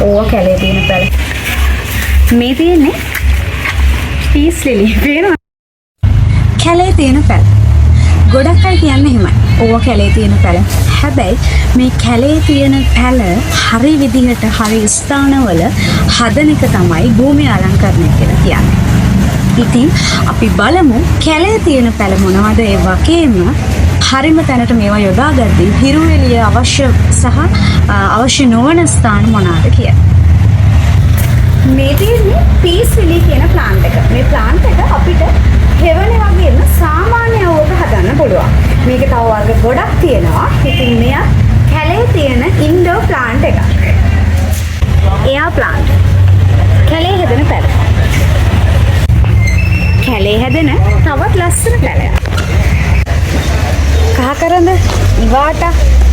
ඕවා කැලේ තියෙන පැල. මේ තියෙන්නේ පීස් ලිලි. පේනවද? කැලේ තියෙන පැල. ගොඩක් අය කියන්නේ එහෙමයි. ඕවා කැලේ තියෙන පැල. හැබැයි මේ කැලේ තියෙන පැල හරි විදිහට හරි ස්ථානවල හදන එක තමයි භූමි අලංකරණය කියලා කියන්නේ. ඉතින් අපි බලමු කැලේ තියෙන පැල මොනවද, ඒ වගේම හරිම තැනට මේවා යොදාගද්දී හිරු එළිය අවශ්‍ය සහ අවශ්‍ය නොවන ස්ථාන මොනවාද කියලා. මේ තියෙන්නේ පීස් ලිලි කියන ප්ලාන්ට් එක. මේ ප්ලාන්ට් එක අපිට හෙවනේ වගේම සාමාන්‍ය අවුවක හදන්න පුළුවන්. මේකේ තව වර්ග ගොඩක් තියෙනවා. ඉතින් මෙයා කැලේ තියෙන ඉන්ඩෝර් ප්ලාන්ට් එකක්. එයා ප්ලාන්ට්. කැලේ හැදෙන පැල. කැලේ හැදෙන තවත් ලස්සන පැලයක්. කහකරඳ, ඉවාට,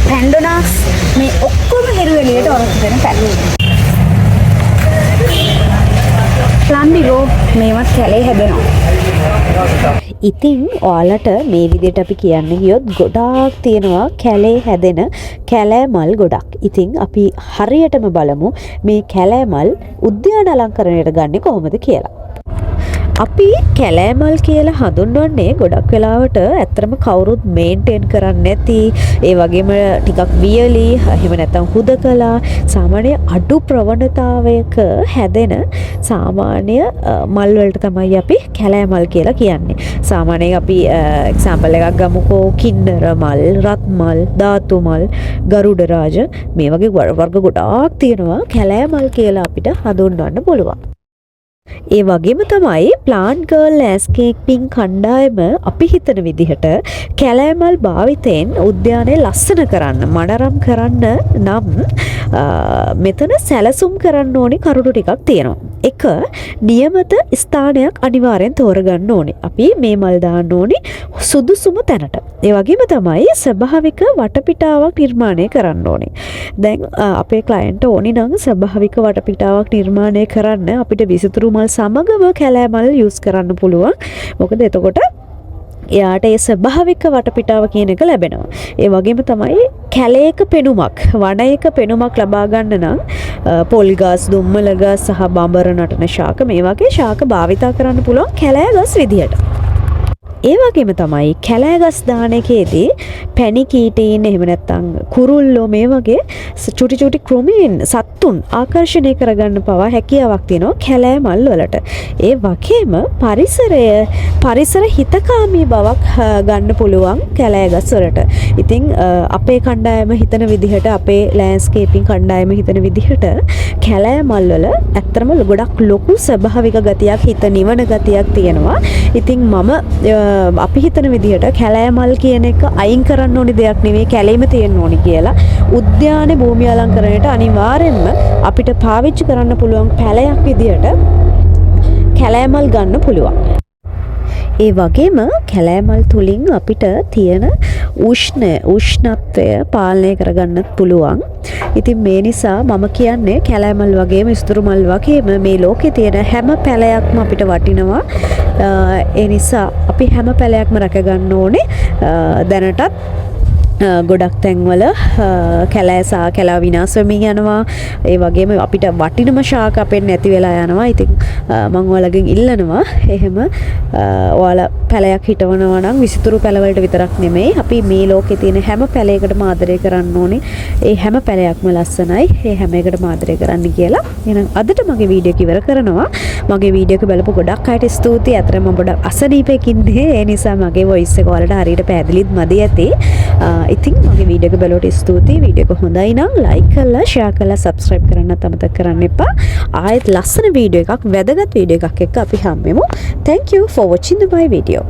පැන්ඩෝනාස් මේ ඔක්කොම හිරු එළියට ඔරොත්තු දෙන පැල. ප්ලාන්ඩිගෝ මේවත් කැලේ හැදෙනවා. ඉතින් ඔයාලට මේ විදිහට අපි කියන්න ගියොත් ගොඩාක් තියෙනවා කැලේ හැදෙන කැලෑ මල් ගොඩක්. ඉතින් අපි හරියටම බලමු මේ කැලෑ මල් උද්‍යාන අලංකරණයට ගන්නේ කොහොමද කියලා. අපි කැලෑමල් කියලා හඳුන්වන්නේ ගොඩක් වෙලාවට ඇත්තටම කවුරුත් මේන්ටේන් කරන්නේ නැති, ඒ වගේම ටිකක් වියලි, එහෙම නැත්නම් හුදකලා සාමාන්‍ය අඩු ප්‍රවණතාවයක හැදෙන සාමාන්‍ය මල් වලට තමයි අපි කැලෑමල් කියලා කියන්නේ. සාමාන්‍යයෙන් අපි එක්සැම්පල් එකක් ගමුකෝ, කින්නර මල්, රත් මල්, ධාතු මල්, ගරුඩ රාජ මේ වගේ වර්ග ගොඩාක් තියෙනවා කැලෑමල් කියලා අපිට හඳුන්වන්න පුළුවන්. ඒ වගේම තමයි ප්ලාන්ට් ගර්ල් ලෑන්ඩ්ස්කේපින් කණ්ඩායම අපි හිතන විදිහට කැලෑමල් භාවිතයෙන් උද්‍යානය ලස්සන කරන්න, මනරම් කරන්න නම් මෙතන සැලසුම් කරන්න ඕනි කරුණු ටිකක් තියෙනවා. එක, නියමිත ස්ථානයක් අනිවාර්යෙන් තෝරගන්න ඕනේ. අපි මේ මල් දාන්න ඕනි සුදුසුම තැනට. ඒ වගේම තමයි ස්වභාවික වටපිටාවක් නිර්මාණය කරන්න ඕනේ. දැන් අපේ ක්ලයන්ට් ඕනි නම් ස්වභාවික වටපිටාවක් නිර්මාණය කරන්න අපිට විසිතුරු මල් සමගම කැලෑමල් යූස් කරන්න පුළුවන්. මොකද එතකොට එයාට ඒ ස්වභාවික වටපිටාව කියන එක ලැබෙනවා. ඒ වගේම තමයි කැලේක පෙනුමක්, වනයේක පෙනුමක් ලබා ගන්න නම් පොල් ගස්, දුම්මල ගස් සහ බඹර නටන ශාක මේ වගේ ශාක භාවිතා කරන්න පුළුවන් කැලෑ ගස් විදියට. ඒ වගේම තමයි කැලෑ ගස් දාන එකේදී පැණි කීටීන්, එහෙම නැත්නම් කුරුල්ලෝ මේ වගේ චුටි චුටි කෘමීන් සත්තුන් ආකර්ෂණය කරගන්න පවා හැකියාවක් තියෙනවා කැලෑ මල් වලට. ඒ වගේම පරිසර හිතකාමී බවක් ගන්න පුළුවන් කැලෑ ගස් වලට. ඉතින් අපේ කණ්ඩායම හිතන විදිහට, අපේ ලෑන්ඩ්ස්කේපින් කණ්ඩායම හිතන විදිහට කැලෑ මල් වල ඇත්තටම ගොඩක් ලොකු ස්වභාවික ගතියක්, හිත නිවන ගතියක් තියෙනවා. ඉතින් මම අපි හිතන විදිහට කැලෑමල් කියන එක අයින් කරන්න ඕනි දෙයක් නෙවෙයි, කැලේම තියෙන්න ඕනි කියලා. උද්‍යාන භූමි අලංකරණයට අනිවාර්යෙන්ම අපිට පාවිච්චි කරන්න පුළුවන් පැලයක් විදිහට කැලෑමල් ගන්න පුළුවන්. ඒ වගේම කැලෑමල් තුලින් අපිට තියෙන උෂ්ණත්වය පාලනය කරගන්නත් පුළුවන්. ඉතින් මේ නිසා මම කියන්නේ කැලෑමල් වගේම ඉස්තුරු මල් වගේම මේ ලෝකේ තියෙන හැම පැලයක්ම අපිට වටිනවා. ඒ නිසා අපි හැම පැලයක්ම රැක ගන්න ඕනේ. දැනටත් ගොඩක් තැන්වල කැලෑ විනාශ වෙමින් යනවා. ඒ වගේම අපිට වටිනම ශාක අපෙන් නැති වෙලා යනවා. ඉතින් මම ඔයාලගෙන් ඉල්ලනවා එහෙම ඔයාලා පැලයක් හිටවනවා නම් විසිතුරු පැලවලට විතරක් නෙමෙයි, අපි මේ ලෝකේ තියෙන හැම පැලයකටම ආදරය කරන්න ඕනේ. ඒ හැම පැලයක්ම ලස්සනයි. ඒ හැම එකටම ආදරය කරන්න කියලා. එහෙනම් අදට මගේ වීඩියෝ එක ඉවර කරනවා. මගේ වීඩියෝ එක බලපු ගොඩක් අයට ස්තුතියි. අතරම මම ගොඩක් අසනීපෙකින් ඉන්නේ. ඒ නිසා මගේ වොයිස් එක ඔයාලට හරියට පැහැදිලිත් මදි ඇති. ඉතින් මගේ වීඩියෝ එක බලවට ස්තුතියි. වීඩියෝ එක හොඳයි නම් ලයික් කරලා, ෂෙයා කරලා, සබ්ස්ක්‍රයිබ් කරන්නත් අමතක කරන්න එපා. ආයෙත් ලස්සන වීඩියෝ එකක්, වැදගත් වීඩියෝ එකක් එක්ක අපි හම්බෙමු. Thank you for watching my video.